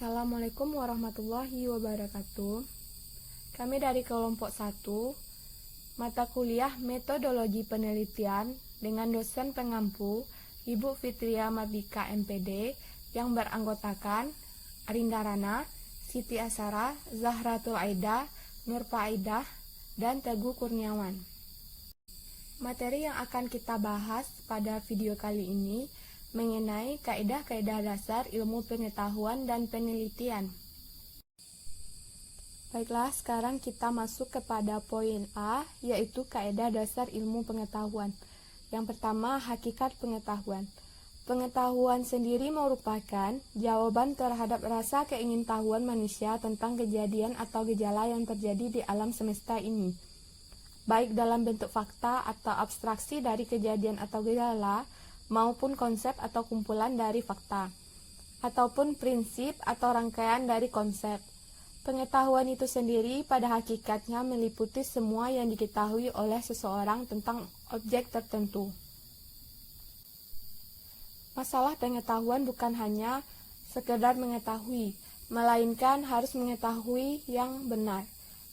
Assalamualaikum warahmatullahi wabarakatuh. Kami dari kelompok 1, mata kuliah Metodologi Penelitian dengan dosen pengampu Ibu Fitria Mardika MPD yang beranggotakan Arinda Rana, Siti Asara, Zahratul Aida, Nurfa Aidah, dan Teguh Kurniawan. Materi yang akan kita bahas pada video kali ini mengenai kaidah-kaidah dasar ilmu pengetahuan dan penelitian. Baiklah, sekarang kita masuk kepada poin A, yaitu kaidah dasar ilmu pengetahuan. Yang pertama, hakikat pengetahuan. Pengetahuan sendiri merupakan jawaban terhadap rasa keingintahuan manusia tentang kejadian atau gejala yang terjadi di alam semesta ini, baik dalam bentuk fakta atau abstraksi dari kejadian atau gejala, maupun konsep atau kumpulan dari fakta, ataupun prinsip atau rangkaian dari konsep. Pengetahuan itu sendiri pada hakikatnya meliputi semua yang diketahui oleh seseorang tentang objek tertentu. Masalah pengetahuan bukan hanya sekedar mengetahui, melainkan harus mengetahui yang benar.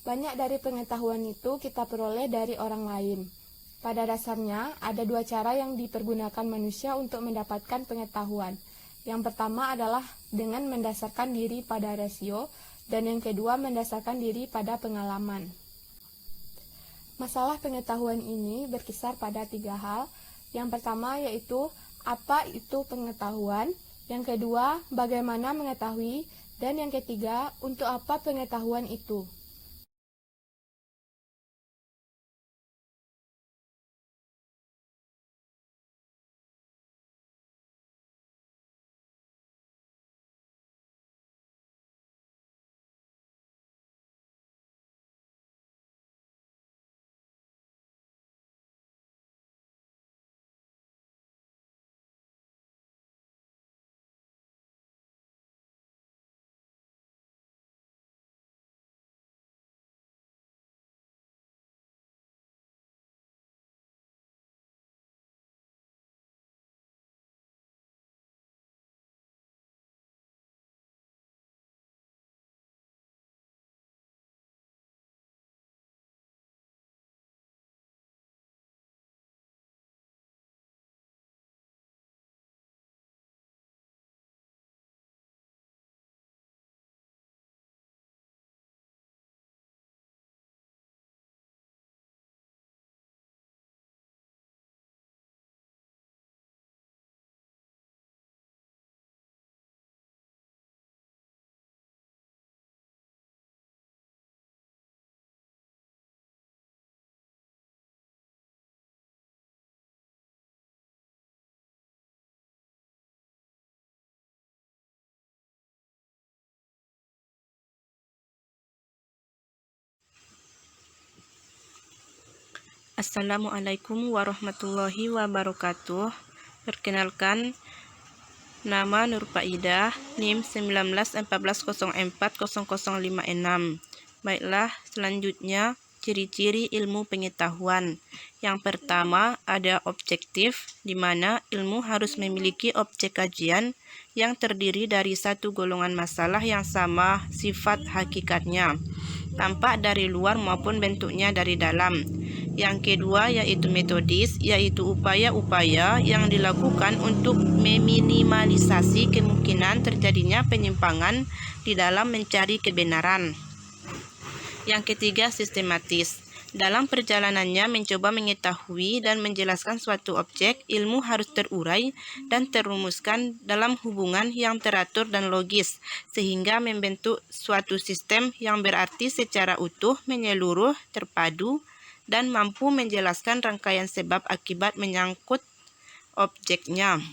Banyak dari pengetahuan itu kita peroleh dari orang lain. Pada dasarnya, ada dua cara yang dipergunakan manusia untuk mendapatkan pengetahuan. Yang pertama adalah dengan mendasarkan diri pada rasio, dan yang kedua mendasarkan diri pada pengalaman. Masalah pengetahuan ini berkisar pada tiga hal. Yang pertama yaitu, apa itu pengetahuan? Yang kedua, bagaimana mengetahui? Dan yang ketiga, untuk apa pengetahuan itu? Assalamualaikum warahmatullahi wabarakatuh. Perkenalkan, nama Nurfa Aidah, NIM 1914040056. Baiklah, selanjutnya ciri-ciri ilmu pengetahuan. Yang pertama ada objektif, di mana ilmu harus memiliki objek kajian yang terdiri dari satu golongan masalah yang sama sifat hakikatnya, tampak dari luar maupun bentuknya dari dalam. Yang kedua yaitu metodis, yaitu upaya-upaya yang dilakukan untuk meminimalisasi kemungkinan terjadinya penyimpangan di dalam mencari kebenaran. Yang ketiga sistematis. Dalam perjalanannya mencoba mengetahui dan menjelaskan suatu objek, ilmu harus terurai dan terumuskan dalam hubungan yang teratur dan logis, sehingga membentuk suatu sistem yang berarti secara utuh, menyeluruh, terpadu, dan mampu menjelaskan rangkaian sebab akibat menyangkut objeknya.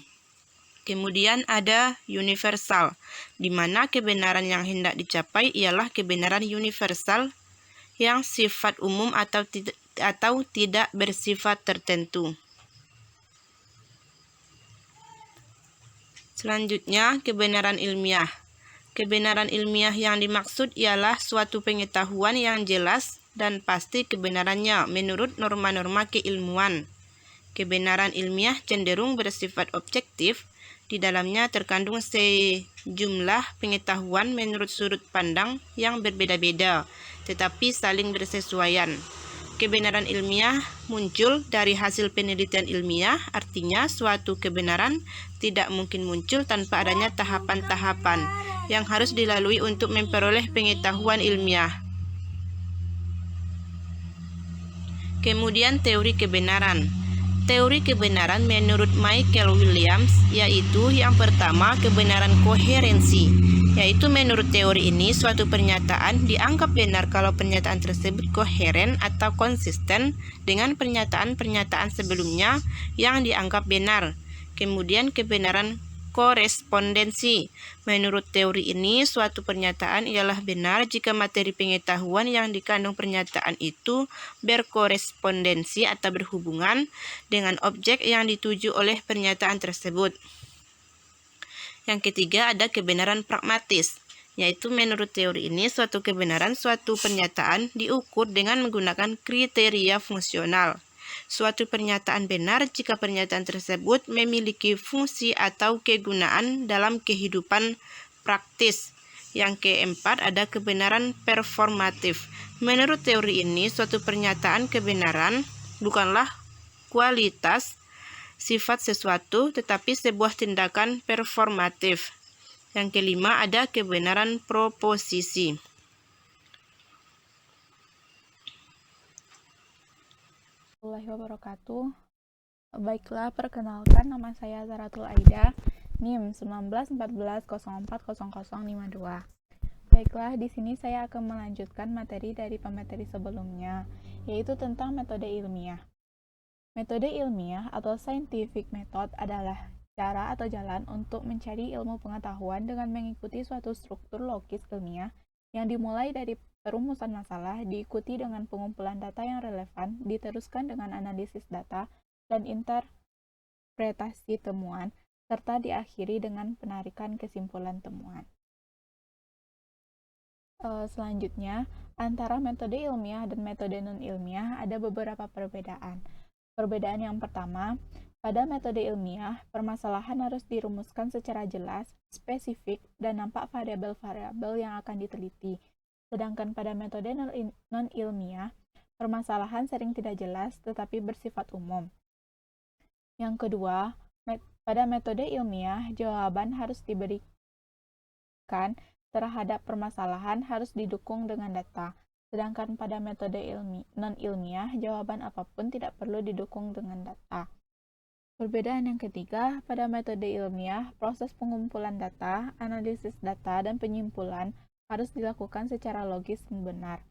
Kemudian ada universal, di mana kebenaran yang hendak dicapai ialah kebenaran universal yang sifat umum atau tidak bersifat tertentu. Selanjutnya, kebenaran ilmiah. Kebenaran ilmiah yang dimaksud ialah suatu pengetahuan yang jelas dan pasti kebenarannya menurut norma-norma keilmuan. Kebenaran ilmiah cenderung bersifat objektif Di dalamnya terkandung sejumlah pengetahuan menurut sudut pandang yang berbeda-beda, tetapi saling bersesuaian. Kebenaran ilmiah muncul dari hasil penelitian ilmiah, artinya suatu kebenaran tidak mungkin muncul tanpa adanya tahapan-tahapan yang harus dilalui untuk memperoleh pengetahuan ilmiah. Kemudian teori kebenaran. Teori kebenaran menurut Michael Williams yaitu yang pertama kebenaran koherensi, yaitu menurut teori ini suatu pernyataan dianggap benar kalau pernyataan tersebut koheren atau konsisten dengan pernyataan-pernyataan sebelumnya yang dianggap benar. Kemudian kebenaran korespondensi. Menurut teori ini, suatu pernyataan ialah benar jika materi pengetahuan yang dikandung pernyataan itu berkorespondensi atau berhubungan dengan objek yang dituju oleh pernyataan tersebut. Yang ketiga ada kebenaran pragmatis, yaitu menurut teori ini suatu kebenaran suatu pernyataan diukur dengan menggunakan kriteria fungsional. Suatu pernyataan benar jika pernyataan tersebut memiliki fungsi atau kegunaan dalam kehidupan praktis. Yang keempat ada kebenaran performatif. Menurut teori ini, suatu pernyataan kebenaran bukanlah kualitas sifat sesuatu, tetapi sebuah tindakan performatif. Yang kelima ada kebenaran proposisi. Warahmatullahi wabarakatuh. Baiklah, perkenalkan nama saya Zaratul Aida, NIM 1914040052. Baiklah, di sini saya akan melanjutkan materi dari pemateri sebelumnya, yaitu tentang metode ilmiah. Metode ilmiah atau scientific method adalah cara atau jalan untuk mencari ilmu pengetahuan dengan mengikuti suatu struktur logis ilmiah yang dimulai dari perumusan masalah, diikuti dengan pengumpulan data yang relevan, diteruskan dengan analisis data dan interpretasi temuan, serta diakhiri dengan penarikan kesimpulan temuan. Selanjutnya, antara metode ilmiah dan metode non-ilmiah ada beberapa perbedaan. Perbedaan yang pertama, pada metode ilmiah, permasalahan harus dirumuskan secara jelas, spesifik, dan nampak variabel-variabel yang akan diteliti. Sedangkan pada metode non-ilmiah, permasalahan sering tidak jelas tetapi bersifat umum. Yang kedua, pada metode ilmiah, jawaban harus diberikan terhadap permasalahan harus didukung dengan data. Sedangkan pada metode non-ilmiah, jawaban apapun tidak perlu didukung dengan data. Perbedaan yang ketiga, pada metode ilmiah, proses pengumpulan data, analisis data, dan penyimpulan harus dilakukan secara logis dan benar.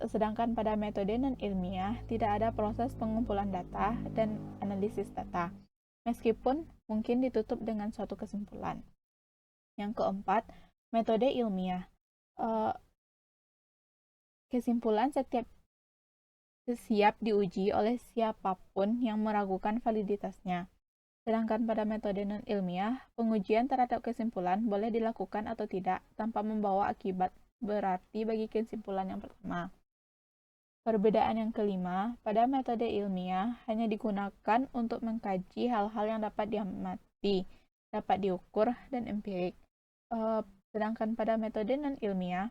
Sedangkan pada metode non-ilmiah, tidak ada proses pengumpulan data dan analisis data, meskipun mungkin ditutup dengan suatu kesimpulan. Yang keempat, metode ilmiah. Kesimpulan siap diuji oleh siapapun yang meragukan validitasnya. Sedangkan pada metode non-ilmiah, pengujian terhadap kesimpulan boleh dilakukan atau tidak tanpa membawa akibat berarti bagi kesimpulan yang pertama. Perbedaan yang kelima, pada metode ilmiah hanya digunakan untuk mengkaji hal-hal yang dapat diamati, dapat diukur, dan empirik. Sedangkan pada metode non-ilmiah,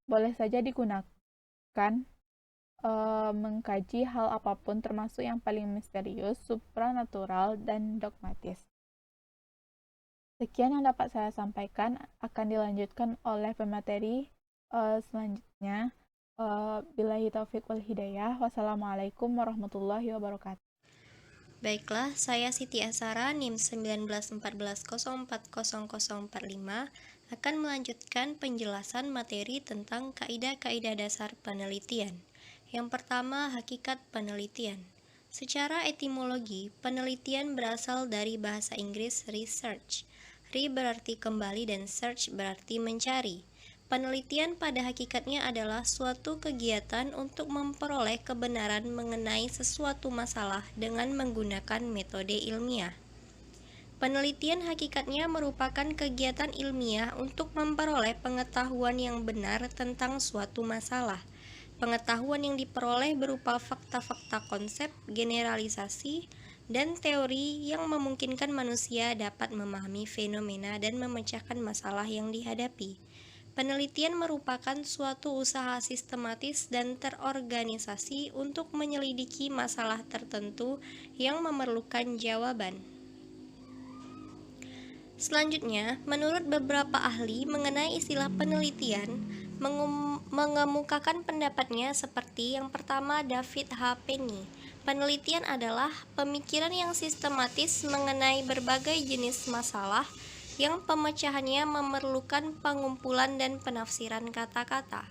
boleh saja digunakan mengkaji hal apapun termasuk yang paling misterius, supranatural, dan dogmatis. Sekian yang dapat saya sampaikan, akan dilanjutkan oleh pemateri selanjutnya. Billahi taufiq wal hidayah. Wassalamualaikum warahmatullahi wabarakatuh. Baiklah, saya Siti Asara NIM 1914040045 akan melanjutkan penjelasan materi tentang kaidah-kaidah dasar penelitian. Yang pertama, hakikat penelitian. Secara etimologi, penelitian berasal dari bahasa Inggris research. Re berarti kembali dan search berarti mencari. Penelitian pada hakikatnya adalah suatu kegiatan untuk memperoleh kebenaran mengenai sesuatu masalah dengan menggunakan metode ilmiah. Penelitian hakikatnya merupakan kegiatan ilmiah untuk memperoleh pengetahuan yang benar tentang suatu masalah. Pengetahuan yang diperoleh berupa fakta-fakta konsep, generalisasi, dan teori yang memungkinkan manusia dapat memahami fenomena dan memecahkan masalah yang dihadapi. Penelitian merupakan suatu usaha sistematis dan terorganisasi untuk menyelidiki masalah tertentu yang memerlukan jawaban. Selanjutnya, menurut beberapa ahli mengenai istilah penelitian, mengemukakan pendapatnya seperti yang pertama David H. Penny. Penelitian adalah pemikiran yang sistematis mengenai berbagai jenis masalah yang pemecahannya memerlukan pengumpulan dan penafsiran kata-kata.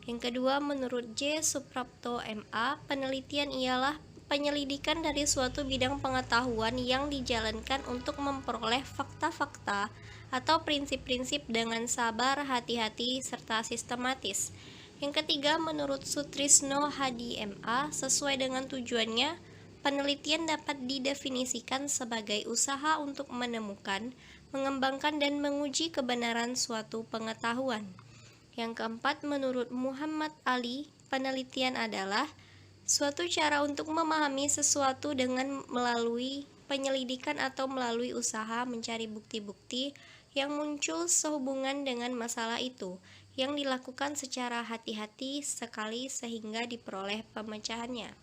Yang kedua, menurut J. Suprapto M.A., penelitian ialah penyelidikan dari suatu bidang pengetahuan yang dijalankan untuk memperoleh fakta-fakta atau prinsip-prinsip dengan sabar, hati-hati, serta sistematis. Yang ketiga, menurut Sutrisno Hadi M.A., sesuai dengan tujuannya, penelitian dapat didefinisikan sebagai usaha untuk menemukan, mengembangkan, dan menguji kebenaran suatu pengetahuan. Yang keempat, menurut Muhammad Ali, penelitian adalah suatu cara untuk memahami sesuatu dengan melalui penyelidikan atau melalui usaha mencari bukti-bukti yang muncul sehubungan dengan masalah itu, yang dilakukan secara hati-hati sekali sehingga diperoleh pemecahannya.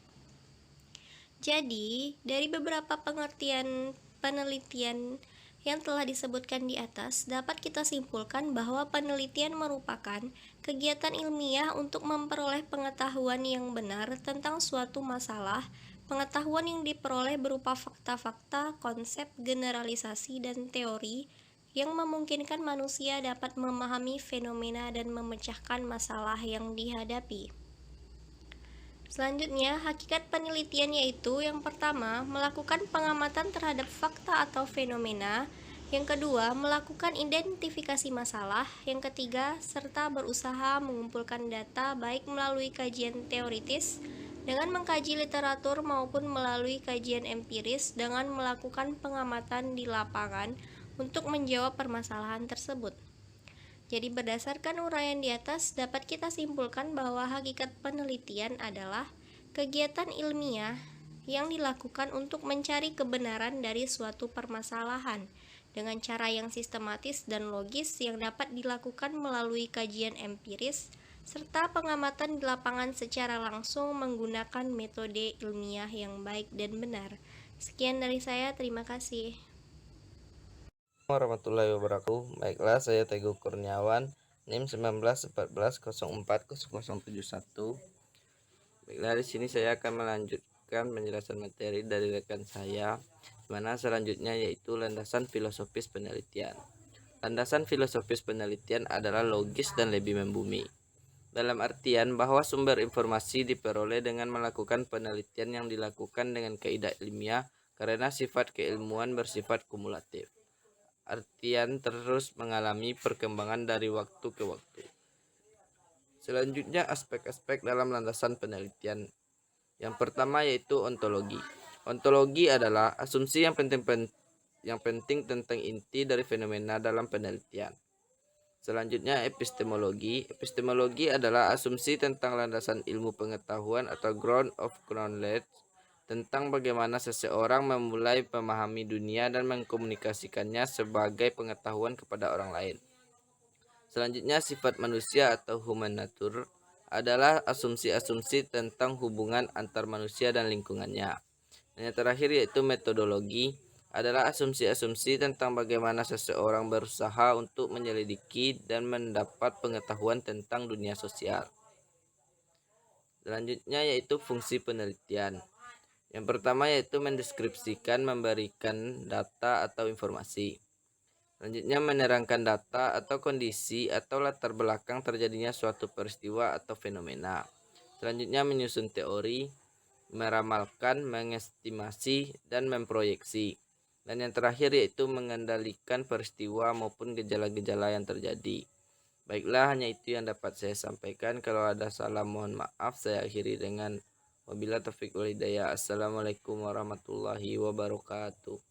Jadi, dari beberapa pengertian penelitian yang telah disebutkan di atas, dapat kita simpulkan bahwa penelitian merupakan kegiatan ilmiah untuk memperoleh pengetahuan yang benar tentang suatu masalah. Pengetahuan yang diperoleh berupa fakta-fakta, konsep, generalisasi, dan teori yang memungkinkan manusia dapat memahami fenomena dan memecahkan masalah yang dihadapi. Selanjutnya, hakikat penelitian yaitu yang pertama, melakukan pengamatan terhadap fakta atau fenomena. Yang kedua, melakukan identifikasi masalah. Yang ketiga, serta berusaha mengumpulkan data baik melalui kajian teoritis dengan mengkaji literatur maupun melalui kajian empiris dengan melakukan pengamatan di lapangan untuk menjawab permasalahan tersebut. Jadi berdasarkan uraian di atas, dapat kita simpulkan bahwa hakikat penelitian adalah kegiatan ilmiah yang dilakukan untuk mencari kebenaran dari suatu permasalahan dengan cara yang sistematis dan logis yang dapat dilakukan melalui kajian empiris serta pengamatan di lapangan secara langsung menggunakan metode ilmiah yang baik dan benar. Sekian dari saya, terima kasih. Warahmatullahi wabarakatuh. Baiklah, saya Teguh Kurniawan, NIM 1914040071. Baiklah, di sini saya akan melanjutkan penjelasan materi dari rekan saya, di mana selanjutnya yaitu landasan filosofis penelitian. Landasan filosofis penelitian adalah logis dan lebih membumi. Dalam artian bahwa sumber informasi diperoleh dengan melakukan penelitian yang dilakukan dengan kaidah ilmiah karena sifat keilmuan bersifat kumulatif. Artian terus mengalami perkembangan dari waktu ke waktu. Selanjutnya aspek-aspek dalam landasan penelitian. Yang pertama yaitu ontologi. Ontologi adalah asumsi yang penting tentang inti dari fenomena dalam penelitian. Selanjutnya epistemologi. Epistemologi adalah asumsi tentang landasan ilmu pengetahuan atau ground of knowledge, tentang bagaimana seseorang memulai memahami dunia dan mengkomunikasikannya sebagai pengetahuan kepada orang lain. Selanjutnya sifat manusia atau human nature adalah asumsi-asumsi tentang hubungan antar manusia dan lingkungannya. Dan yang terakhir yaitu metodologi adalah asumsi-asumsi tentang bagaimana seseorang berusaha untuk menyelidiki dan mendapat pengetahuan tentang dunia sosial. Selanjutnya yaitu fungsi penelitian. Yang pertama yaitu mendeskripsikan, memberikan data atau informasi. Selanjutnya menerangkan data atau kondisi atau latar belakang terjadinya suatu peristiwa atau fenomena. Selanjutnya menyusun teori, meramalkan, mengestimasi, dan memproyeksi. Dan yang terakhir yaitu mengendalikan peristiwa maupun gejala-gejala yang terjadi. Baiklah, hanya itu yang dapat saya sampaikan. Kalau ada salah mohon maaf. Saya akhiri dengan wabillahi taufiq wal hidayah. Assalamualaikum warahmatullahi wabarakatuh.